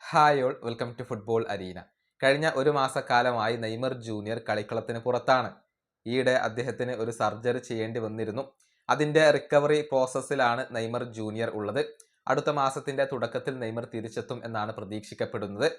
Hi all welcome to football arena. കഴിഞ്ഞ ഒരു മാസക്കാലമായി Neymar junior കളിക്കളത്തിന് പുറത്താണ്. ഈയിടെ അദ്ദേഹത്തിന് ഒരു സർജറി ചെയ്യേണ്ടി വന്നിരുന്നു. അതിൻ്റെ റിക്കവറി പ്രോസസ്സിലാണ് നെയ്മർ ജൂനിയർ ഉള്ളത്. അടുത്ത മാസത്തിൻ്റെ തുടക്കത്തിൽ നെയ്മർ തിരിച്ചെത്തും എന്നാണ് പ്രതീക്ഷിക്കപ്പെടുന്നത്.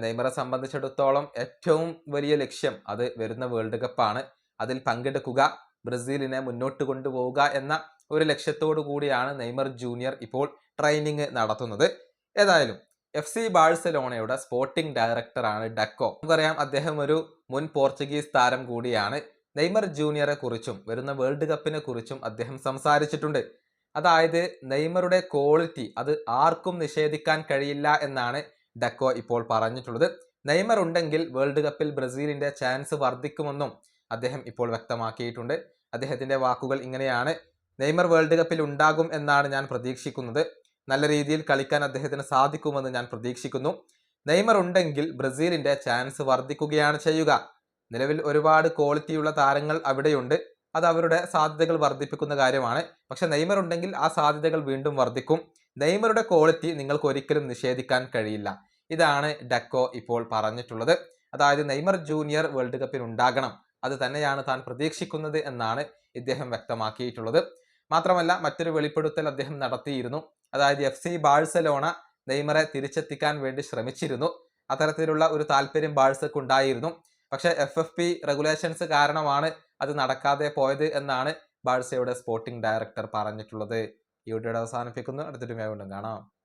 നെയ്മറെ സംബന്ധിച്ചിടത്തോളം ഏറ്റവും വലിയ ലക്ഷ്യം അത് വരുന്ന വേൾഡ് കപ്പാണ്. അതിൽ പങ്കെടുക്കുക, ബ്രസീലിനെ മുന്നോട്ട് കൊണ്ടുപോവുക എന്ന ഒരു ലക്ഷ്യത്തോടു കൂടിയാണ് നെയ്മർ ജൂനിയർ ഇപ്പോൾ ട്രെയിനിങ് നടത്തുന്നത്. ഏതായാലും FC ബാഴ്സലോണയുടെ സ്പോർട്ടിംഗ് ഡയറക്ടറാണ് ഡക്കോ. നമുക്കറിയാം, അദ്ദേഹം ഒരു മുൻ പോർച്ചുഗീസ് താരം കൂടിയാണ്. നെയ്മർ ജൂനിയറെ കുറിച്ചും വരുന്ന വേൾഡ് കപ്പിനെ കുറിച്ചും അദ്ദേഹം സംസാരിച്ചിട്ടുണ്ട്. അതായത് നെയ്മറുടെ ക്വാളിറ്റി അത് ആർക്കും നിഷേധിക്കാൻ കഴിയില്ല എന്നാണ് ഡക്കോ ഇപ്പോൾ പറഞ്ഞിട്ടുള്ളത്. നെയ്മർ ഉണ്ടെങ്കിൽ വേൾഡ് കപ്പിൽ ബ്രസീലിന്റെ ചാൻസ് വർദ്ധിക്കുമെന്നും അദ്ദേഹം ഇപ്പോൾ വ്യക്തമാക്കിയിട്ടുണ്ട്. അദ്ദേഹത്തിന്റെ വാക്കുകൾ ഇങ്ങനെയാണ്: നെയ്മർ വേൾഡ് കപ്പിൽ ഉണ്ടാകും എന്നാണ് ഞാൻ പ്രതീക്ഷിക്കുന്നത്. നല്ല രീതിയിൽ കളിക്കാൻ അദ്ദേഹത്തിന് സാധിക്കുമെന്ന് ഞാൻ പ്രതീക്ഷിക്കുന്നു. നെയ്മർ ഉണ്ടെങ്കിൽ ബ്രസീലിന്റെ ചാൻസ് വർദ്ധിക്കുകയാണ് ചെയ്യുക. നിലവിൽ ഒരുപാട് ക്വാളിറ്റിയുള്ള താരങ്ങൾ അവിടെയുണ്ട്. അത് അവരുടെ സാധ്യതകൾ വർദ്ധിപ്പിക്കുന്ന കാര്യമാണ്. പക്ഷെ നെയ്മർ ഉണ്ടെങ്കിൽ ആ സാധ്യതകൾ വീണ്ടും വർദ്ധിക്കും. നെയ്മറുടെ ക്വാളിറ്റി നിങ്ങൾക്ക് ഒരിക്കലും നിഷേധിക്കാൻ കഴിയില്ല. ഇതാണ് ഡക്കോ ഇപ്പോൾ പറഞ്ഞിട്ടുള്ളത്. അതായത് നെയ്മർ ജൂനിയർ വേൾഡ് കപ്പിൽ ഉണ്ടാകണം, അത് തന്നെയാണ് താൻ പ്രതീക്ഷിക്കുന്നത് എന്നാണ് ഇദ്ദേഹം വ്യക്തമാക്കിയിട്ടുള്ളത്. മാത്രമല്ല, മറ്റൊരു വെളിപ്പെടുത്തൽ അദ്ദേഹം നടത്തിയിരുന്നു. അതായത് FC ബാഴ്സലോണ നെയ്മറെ തിരിച്ചെത്തിക്കാൻ വേണ്ടി ശ്രമിച്ചിരുന്നു. അത്തരത്തിലുള്ള ഒരു താല്പര്യം ബാഴ്സക്ക് ഉണ്ടായിരുന്നു. പക്ഷേ FFP റെഗുലേഷൻസ് കാരണമാണ് അത് നടക്കാതെ പോയത് എന്നാണ് ബാഴ്സയുടെ സ്പോർട്ടിംഗ് ഡയറക്ടർ പറഞ്ഞിട്ടുള്ളത്. ഈ വീഡിയോയുടെ അവസാനിപ്പിക്കുന്നു. അടുത്തൊരു വീണ്ടും കാണാം.